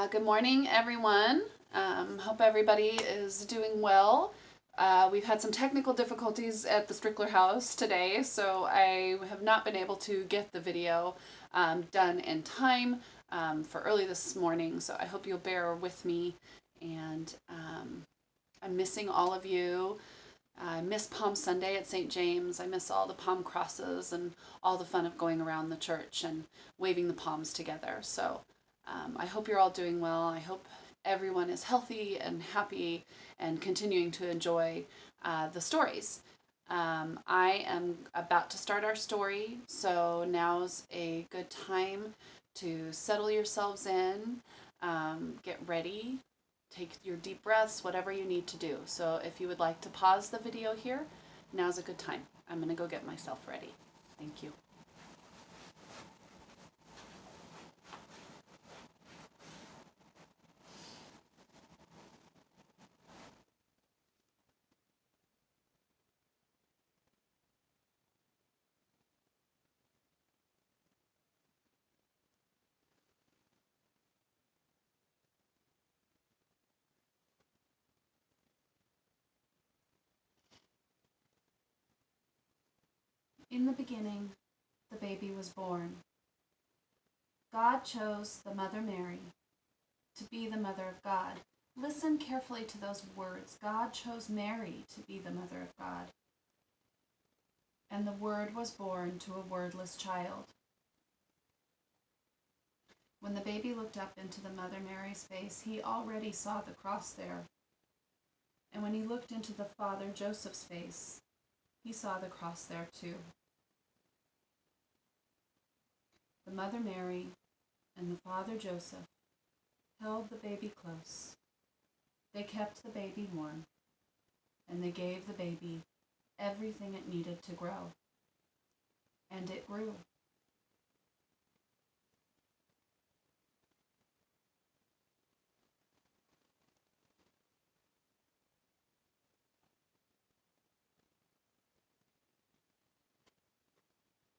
Good morning, everyone. Hope everybody is doing well. We've had some technical difficulties at the Strickler house today, so I have not been able to get the video done in time for early this morning, so I hope you'll bear with me. And I'm missing all of you. I miss Palm Sunday at St. James. I miss all the palm crosses and all the fun of going around the church and waving the palms together. So I hope you're all doing well. I hope everyone is healthy and happy and continuing to enjoy the stories. I am about to start our story, so now's a good time to settle yourselves in, get ready, take your deep breaths, whatever you need to do. So if you would like to pause the video here, now's a good time. I'm going to go get myself ready. Thank you. In the beginning, the baby was born. God chose the Mother Mary to be the Mother of God. Listen carefully to those words. God chose Mary to be the Mother of God. And the Word was born to a wordless child. When the baby looked up into the Mother Mary's face, he already saw the cross there. And when he looked into the Father Joseph's face, he saw the cross there too. The Mother Mary and the Father Joseph held the baby close. They kept the baby warm, and they gave the baby everything it needed to grow. And it grew.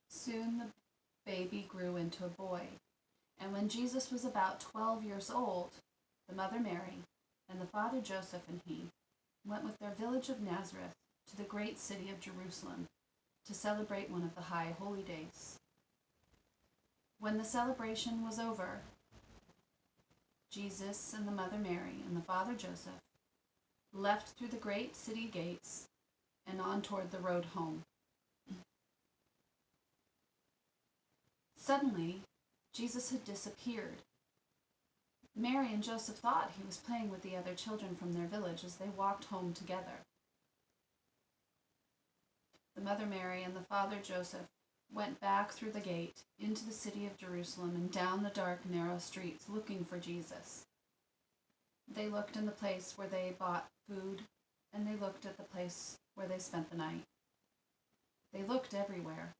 Soon the baby grew into a boy, and when Jesus was about 12 years old, the Mother Mary and the Father Joseph and he went with their village of Nazareth to the great city of Jerusalem to celebrate one of the high holy days. When the celebration was over, Jesus and the Mother Mary and the Father Joseph left through the great city gates and on toward the road home. Suddenly, Jesus had disappeared. Mary and Joseph thought he was playing with the other children from their village as they walked home together. The Mother Mary and the Father Joseph went back through the gate into the city of Jerusalem and down the dark, narrow streets looking for Jesus. They looked in the place where they bought food, and they looked at the place where they spent the night. They looked everywhere.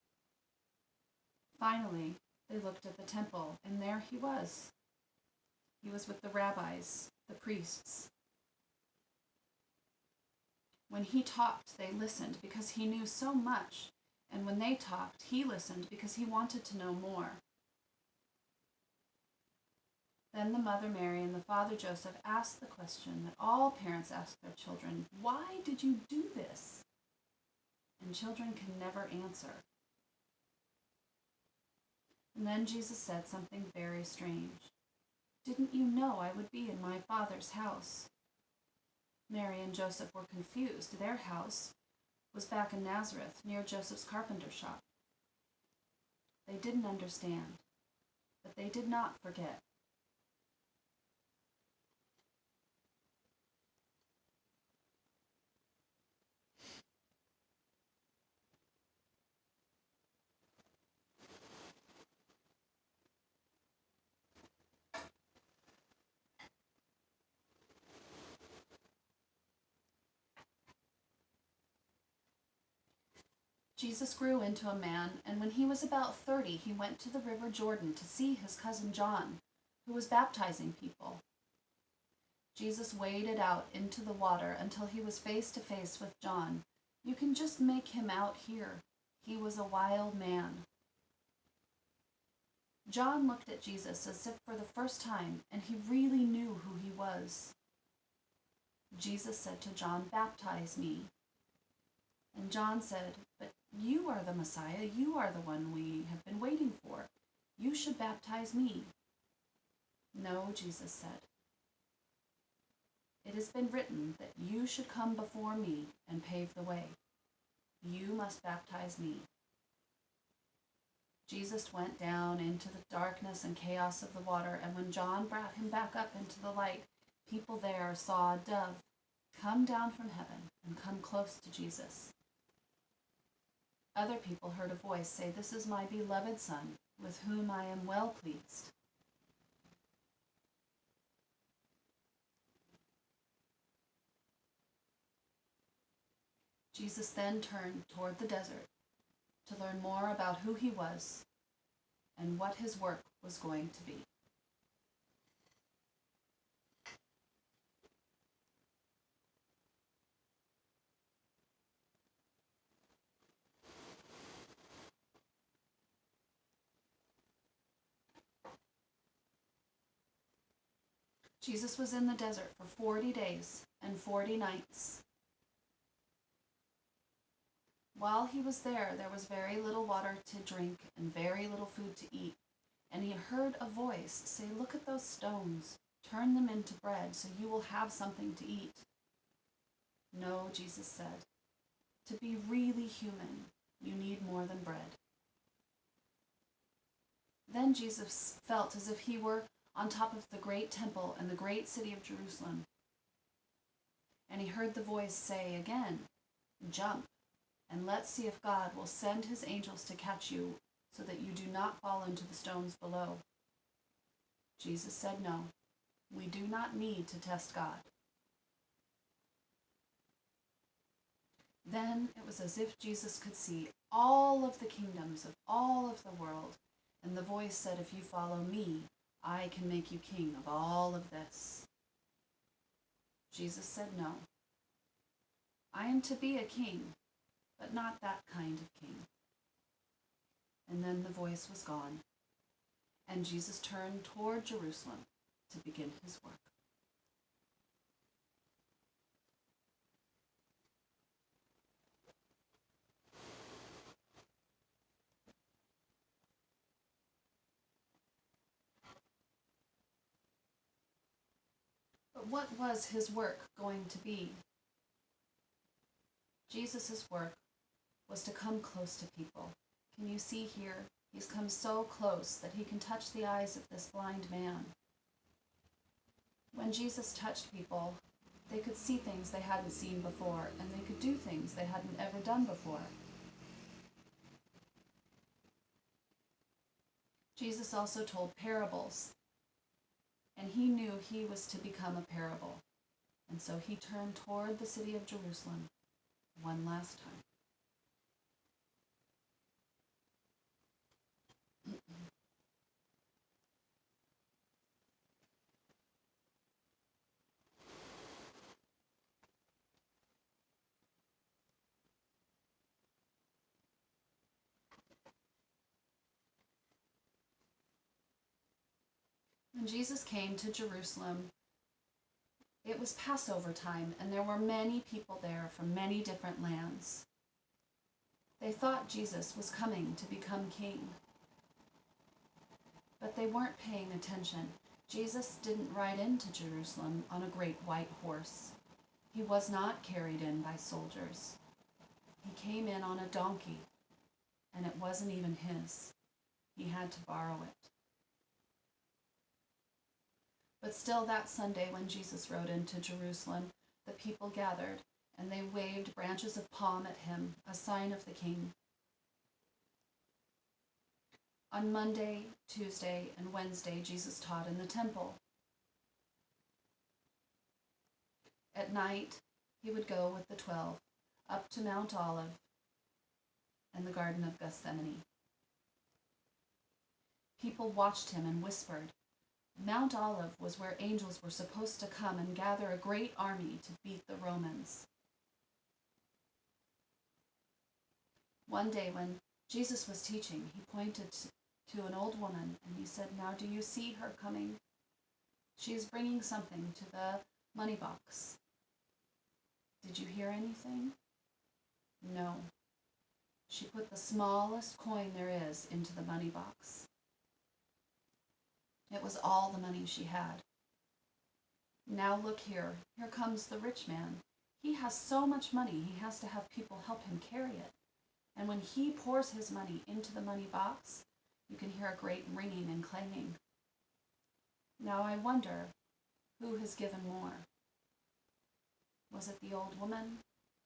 Finally, they looked at the temple, and there he was. He was with the rabbis, the priests. When he talked, they listened because he knew so much, and when they talked, he listened because he wanted to know more. Then the Mother Mary and the Father Joseph asked the question that all parents ask their children, "Why did you do this?" And children can never answer. And then Jesus said something very strange. "Didn't you know I would be in my Father's house?" Mary and Joseph were confused. Their house was back in Nazareth, near Joseph's carpenter shop. They didn't understand, but they did not forget. Jesus grew into a man, and when he was about 30, he went to the river Jordan to see his cousin John, who was baptizing people. Jesus waded out into the water until he was face to face with John. You can just make him out here. He was a wild man. John looked at Jesus as if for the first time, and he really knew who he was. Jesus said to John, "Baptize me." And John said, "But you are the Messiah. You are the one we have been waiting for. You should baptize me." "No," Jesus said. "It has been written that you should come before me and pave the way. You must baptize me." Jesus went down into the darkness and chaos of the water, and when John brought him back up into the light, people there saw a dove come down from heaven and come close to Jesus. Other people heard a voice say, "This is my beloved Son, with whom I am well pleased." Jesus then turned toward the desert to learn more about who he was and what his work was going to be. Jesus was in the desert for 40 days and 40 nights. While he was there was very little water to drink and very little food to eat. And he heard a voice say, "Look at those stones. Turn them into bread so you will have something to eat." "No," Jesus said. "To be really human, you need more than bread." Then Jesus felt as if he were on top of the great temple and the great city of Jerusalem. And he heard the voice say again, "Jump, and let's see if God will send his angels to catch you so that you do not fall into the stones below." Jesus said, "No, we do not need to test God." Then it was as if Jesus could see all of the kingdoms of all of the world, and the voice said, "If you follow me, I can make you king of all of this." Jesus said, "No, I am to be a king, but not that kind of king." And then the voice was gone, and Jesus turned toward Jerusalem to begin his work. But what was his work going to be? Jesus' work was to come close to people. Can you see here? He's come so close that he can touch the eyes of this blind man. When Jesus touched people, they could see things they hadn't seen before, and they could do things they hadn't ever done before. Jesus also told parables, and he knew he was to become a parable. And so he turned toward the city of Jerusalem one last time. When Jesus came to Jerusalem, it was Passover time, and there were many people there from many different lands. They thought Jesus was coming to become king, but they weren't paying attention. Jesus didn't ride into Jerusalem on a great white horse. He was not carried in by soldiers. He came in on a donkey, and it wasn't even his. He had to borrow it. But still, that Sunday when Jesus rode into Jerusalem, the people gathered, and they waved branches of palm at him, a sign of the king. On Monday, Tuesday, and Wednesday, Jesus taught in the temple. At night, he would go with the 12 up to Mount Olive and the Garden of Gethsemane. People watched him and whispered. Mount Olive was where angels were supposed to come and gather a great army to beat the Romans. One day when Jesus was teaching, he pointed to an old woman, and he said, "Now do you see her coming? She is bringing something to the money box. Did you hear anything?" "No." She put the smallest coin there is into the money box. It was all the money she had. "Now look here. Here comes the rich man. He has so much money, he has to have people help him carry it. And when he pours his money into the money box, you can hear a great ringing and clanging. Now I wonder who has given more. Was it the old woman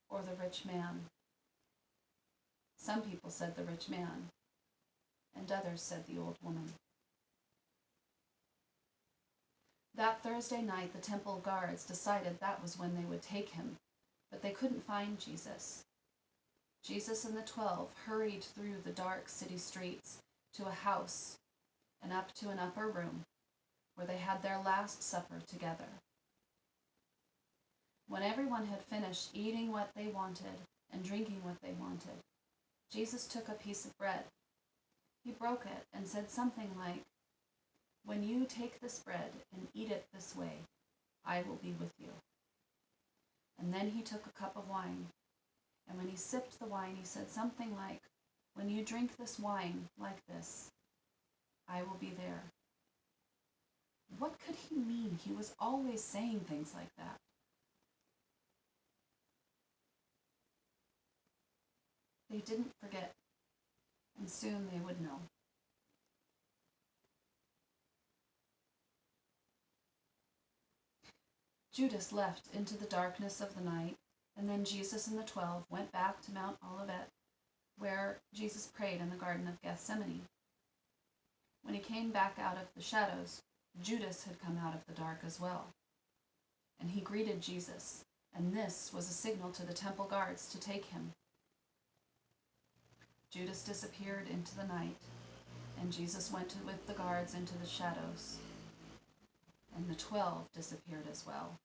or the rich man?" Some people said the rich man, and others said the old woman. That Thursday night, the temple guards decided that was when they would take him, but they couldn't find Jesus. Jesus and the 12 hurried through the dark city streets to a house and up to an upper room where they had their last supper together. When everyone had finished eating what they wanted and drinking what they wanted, Jesus took a piece of bread. He broke it and said something like, "When you take this bread and eat it this way, I will be with you." And then he took a cup of wine, and when he sipped the wine, he said something like, "When you drink this wine like this, I will be there." What could he mean? He was always saying things like that. They didn't forget, and soon they would know. Judas left into the darkness of the night, and then Jesus and the 12 went back to Mount Olivet, where Jesus prayed in the Garden of Gethsemane. When he came back out of the shadows, Judas had come out of the dark as well. And he greeted Jesus, and this was a signal to the temple guards to take him. Judas disappeared into the night, and Jesus went with the guards into the shadows, and the 12 disappeared as well.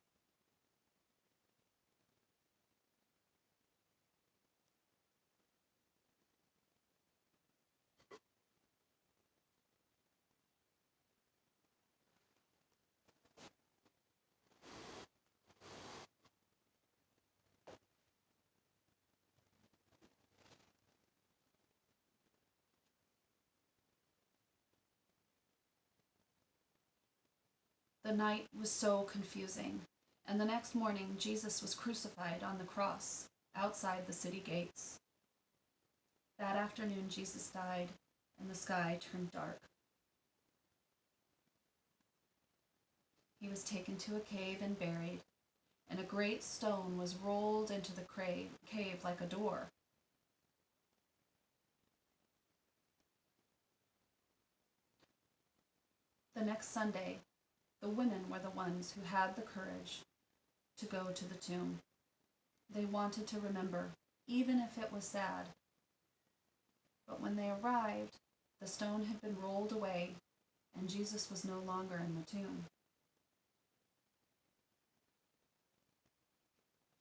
The night was so confusing, and the next morning Jesus was crucified on the cross outside the city gates. That afternoon Jesus died, and the sky turned dark. He was taken to a cave and buried, and a great stone was rolled into the cave like a door. The next Sunday, the women were the ones who had the courage to go to the tomb. They wanted to remember, even if it was sad. But when they arrived, the stone had been rolled away, and Jesus was no longer in the tomb.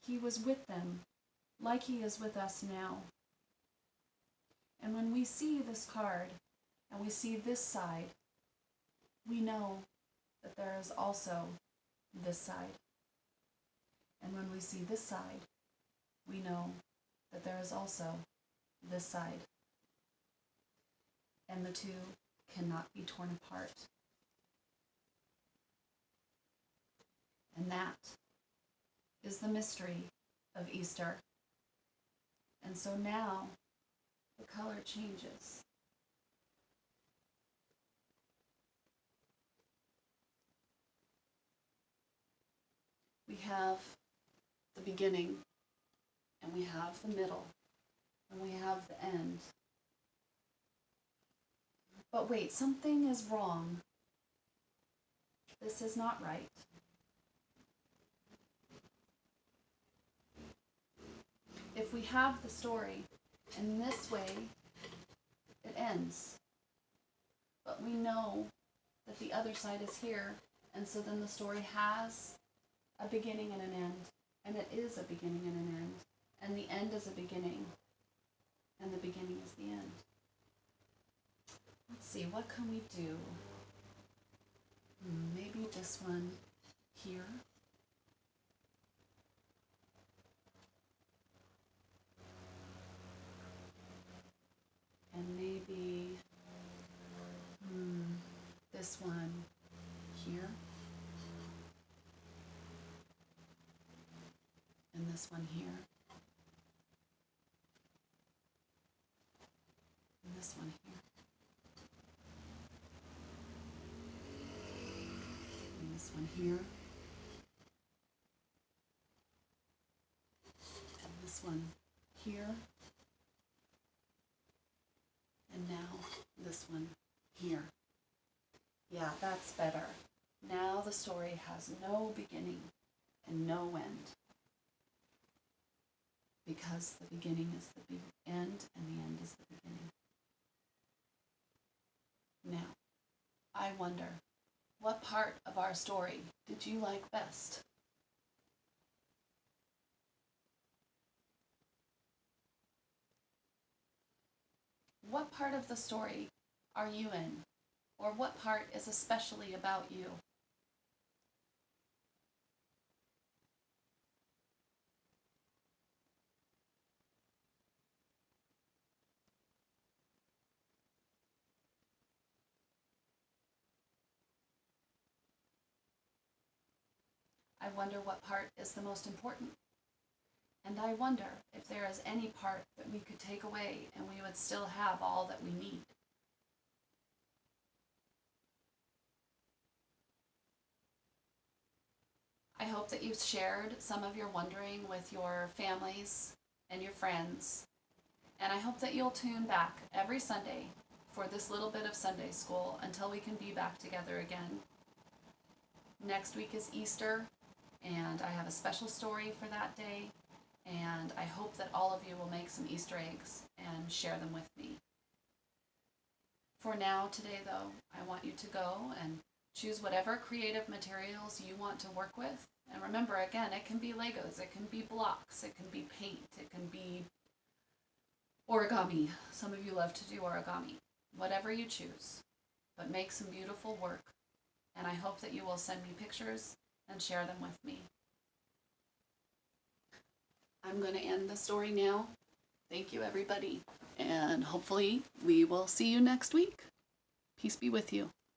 He was with them, like he is with us now. And when we see this card, and we see this side, we know that there is also this side. And when we see this side, we know that there is also this side. And the two cannot be torn apart. And that is the mystery of Easter. And so now the color changes. We have the beginning, and we have the middle, and we have the end. But wait, something is wrong. This is not right. If we have the story in this way, it ends. But we know that the other side is here, and so then the story has a beginning and an end, and it is a beginning and an end, and the end is a beginning, and the beginning is the end. Let's see, what can we do? Maybe this one here. And maybe this one here. And this one here. And this one here. And this one here. And this one here. And now this one here. Yeah, that's better. Now the story has no beginning and no end. Because the beginning is the end and the end is the beginning. Now, I wonder, what part of our story did you like best? What part of the story are you in? Or what part is especially about you? I wonder what part is the most important. And I wonder if there is any part that we could take away and we would still have all that we need. I hope that you've shared some of your wondering with your families and your friends. And I hope that you'll tune back every Sunday for this little bit of Sunday school until we can be back together again. Next week is Easter, and I have a special story for that day. And I hope that all of you will make some Easter eggs and share them with me. For now, today though, I want you to go and choose whatever creative materials you want to work with. And remember, again, it can be Legos, it can be blocks, it can be paint, it can be origami. Some of you love to do origami. Whatever you choose. But make some beautiful work. And I hope that you will send me pictures and share them with me. I'm going to end the story now. Thank you, everybody. And hopefully we will see you next week. Peace be with you.